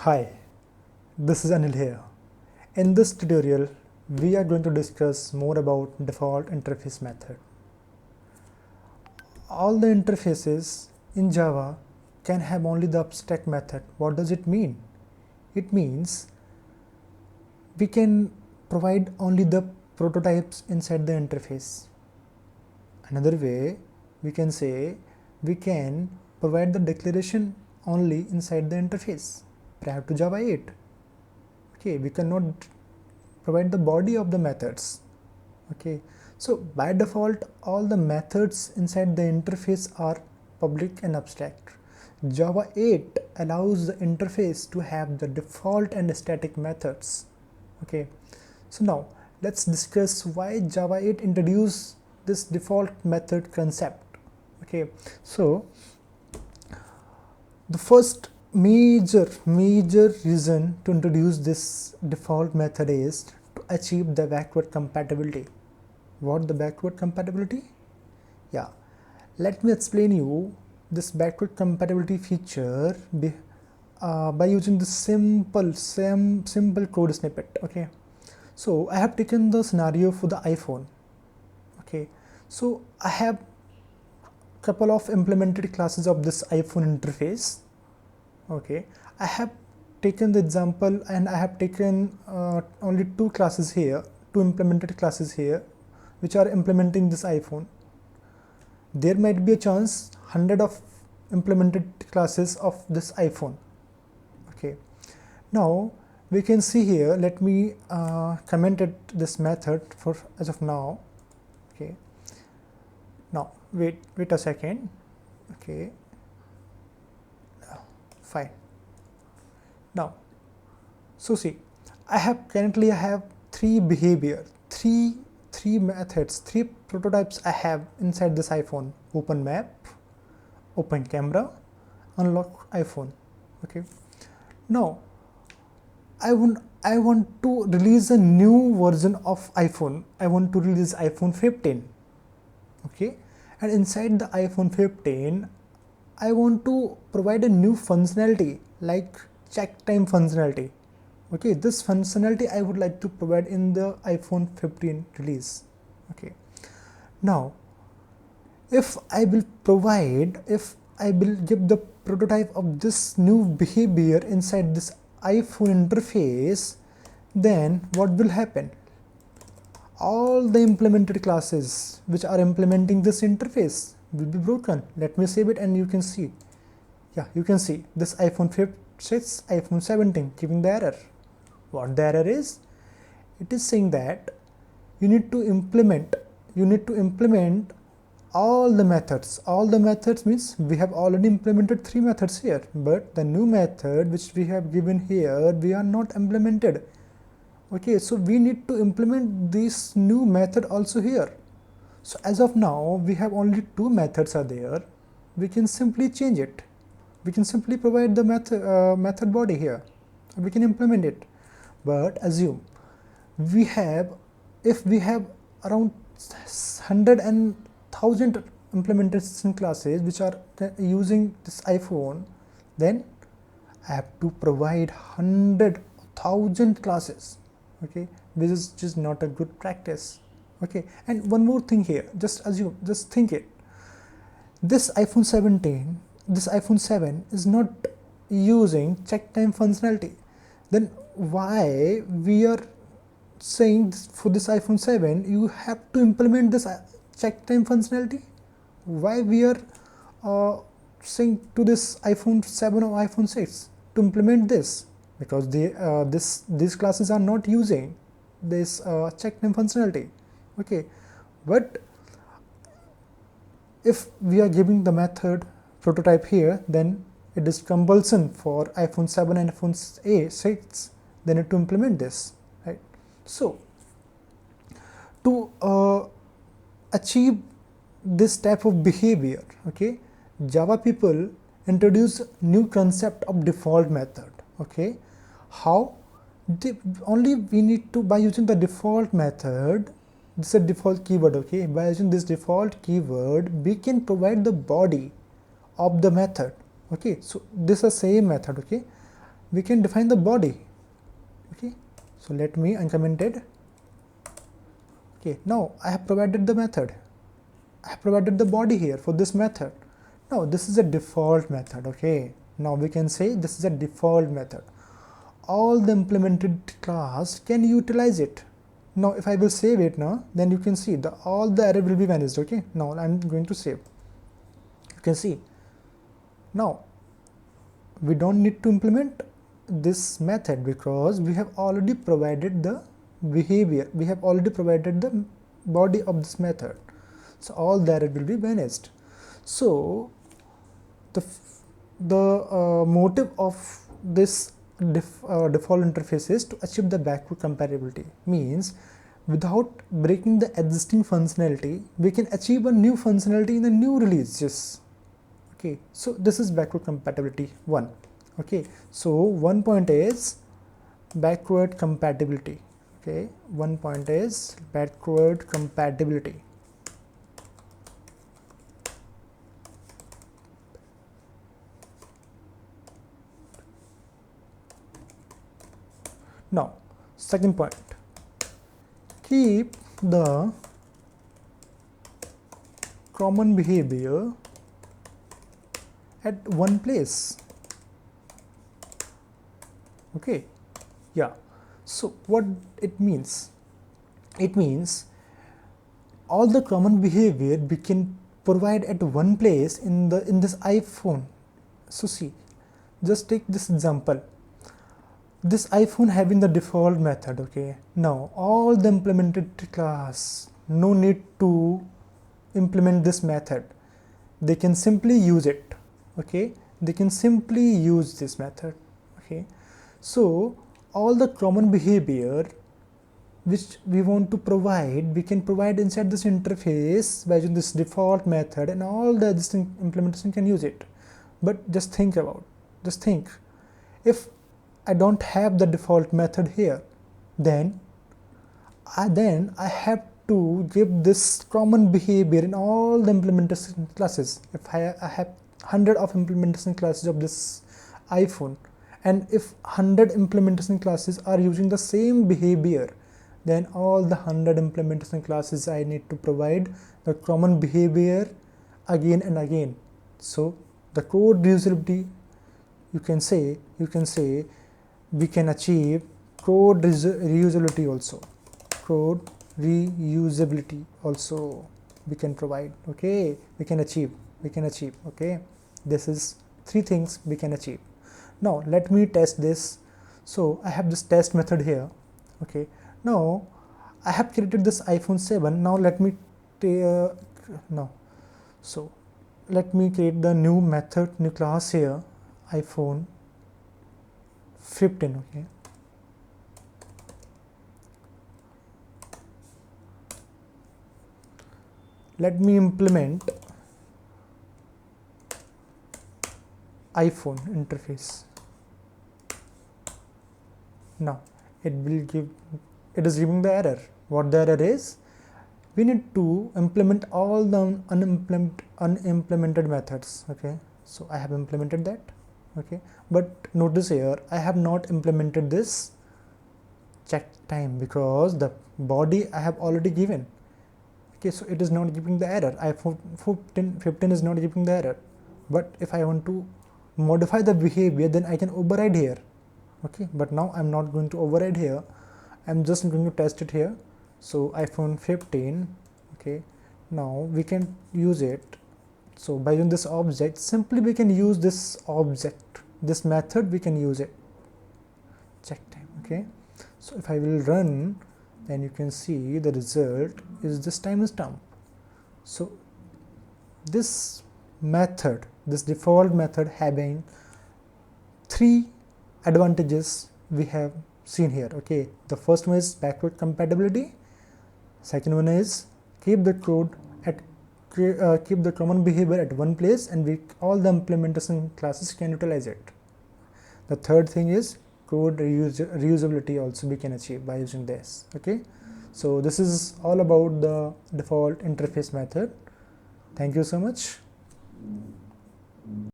Hi, this is Anil here. In this tutorial, we are going to discuss more about default interface method. All the interfaces in Java can have only the abstract method. What does it mean? It means we can provide only the prototypes inside the interface. Another way, we can say we can provide the declaration only inside the interface prior to Java 8. Okay, we cannot provide the body of the methods. Okay, so by default all the methods inside the interface are public and abstract. Java 8 allows the interface to have the default and static methods. Okay, so now let's discuss why Java 8 introduced this default method concept. Okay, so the first major reason to introduce this default method is to achieve the backward compatibility. What the backward compatibility? Yeah, let me explain you this backward compatibility feature by using the simple code snippet. Okay, so I have taken the scenario for the iPhone. Okay, so I have couple of implemented classes of this iPhone interface. Okay, I have taken the example and I have taken only two classes here, two implemented classes here which are implementing this iPhone. There might be a chance 100 of implemented classes of this iPhone. Okay, now we can see here, let me comment this method for as of now. Okay, now wait a second. Okay, fine. Now, so see, I have three methods, three prototypes I have inside this iPhone: open map, open camera, unlock iPhone. Okay, now I want to release a new version of iPhone. I want to release iPhone 15. Okay, and inside the iPhone 15 I want to provide a new functionality like check time functionality. Okay, this functionality I would like to provide in the iPhone 15 release. Okay, now if I will give the prototype of this new behavior inside this iPhone interface, then what will happen? All the implemented classes which are implementing this interface will be broken. Let me save it and you can see. Yeah, you can see this iPhone 6, iPhone 17 giving the error. What the error is? It is saying that you need to implement all the methods. All the methods means we have already implemented 3 methods here, but the new method which we have given here, we are not implemented. Okay, so we need to implement this new method also here. So as of now, we have only 2 methods are there. We can simply change it. We can simply provide the method body here. We can implement it. But assume if we have around 100 and 1000 implementation classes which are using this iPhone, then I have to provide 100,000 classes. Okay, which is just not a good practice. Okay, and one more thing here, just think it. This iPhone 7 is not using check time functionality. Then why we are saying for this iPhone 7 you have to implement this check time functionality? Why we are saying to this iPhone 7 or iPhone 6 to implement this? Because these classes are not using this check time functionality. Okay, but if we are giving the method prototype here, then it is compulsion for iPhone 7 and iPhone 6 then to implement this, right? So to achieve this type of behavior, okay, Java people introduce new concept of default method. Okay, how? Only we need to, by using the default method, this is a default keyword. Okay, by using this default keyword we can provide the body of the method. Okay, so this is the same method. Okay, we can define the body. Okay, so let me uncommented. Okay, now I have provided the method. I have provided the body here for this method. Now this is a default method. Okay, now we can say this is a default method. All the implemented class can utilize it. Now if I will save it now, then you can see all the error will be vanished. Okay, now I'm going to save. You can see now we don't need to implement this method because we have already provided the behavior, we have already provided the body of this method, so all the error will be vanished. So the motive of this default interface is to achieve the backward compatibility. Means without breaking the existing functionality, we can achieve a new functionality in the new releases. Okay, so this is backward compatibility 1. Okay, so one point is backward compatibility. Okay, one point is backward compatibility. Now second point, keep the common behavior at one place. Okay, yeah, so what it means? It means all the common behavior we can provide at one place in this iPhone. So see, just take this example. This iPhone having the default method. Okay, now all the implemented class, no need to implement this method, they can simply use it. Okay, they can simply use this method. Okay, so all the common behavior which we want to provide, we can provide inside this interface by using this default method, and all the existing implementation can use it. But just think, if I don't have the default method here, then I have to give this common behavior in all the implementation classes. If I have 100 of implementation classes of this iPhone, and if 100 implementation classes are using the same behavior, then all the 100 implementation classes I need to provide the common behavior again and again. So the code reusability, you can say we can achieve code reusability also. Code reusability also we can provide. Okay, we can achieve. Okay, this is 3 things we can achieve. Now let me test this. So I have this test method here. Okay, now I have created this iPhone 7. Now let me let me create the new method, new class here, iPhone 15. Okay, let me implement iPhone interface. Now it is giving the error. What the error is? We need to implement all the unimplemented methods. Okay, so I have implemented that. Okay, but notice here I have not implemented this check time because the body I have already given. Okay, so it is not giving the error. iPhone 15 is not giving the error. But if I want to modify the behavior, then I can override here. Okay, but now I'm not going to override here. I'm just going to test it here. So iPhone 15. Okay, now we can use it. So by using this object, simply we can use this object, this method we can use it. Check time. Okay, so if I will run, then you can see the result is this timestamp. So this method, this default method, having 3 advantages we have seen here. Okay, the first one is backward compatibility. Second one is keep the code at keep the common behavior at one place, and all the implementation classes can utilize it. The third thing is code reusability also we can achieve by using this. Okay, so this is all about the default interface method. Thank you so much.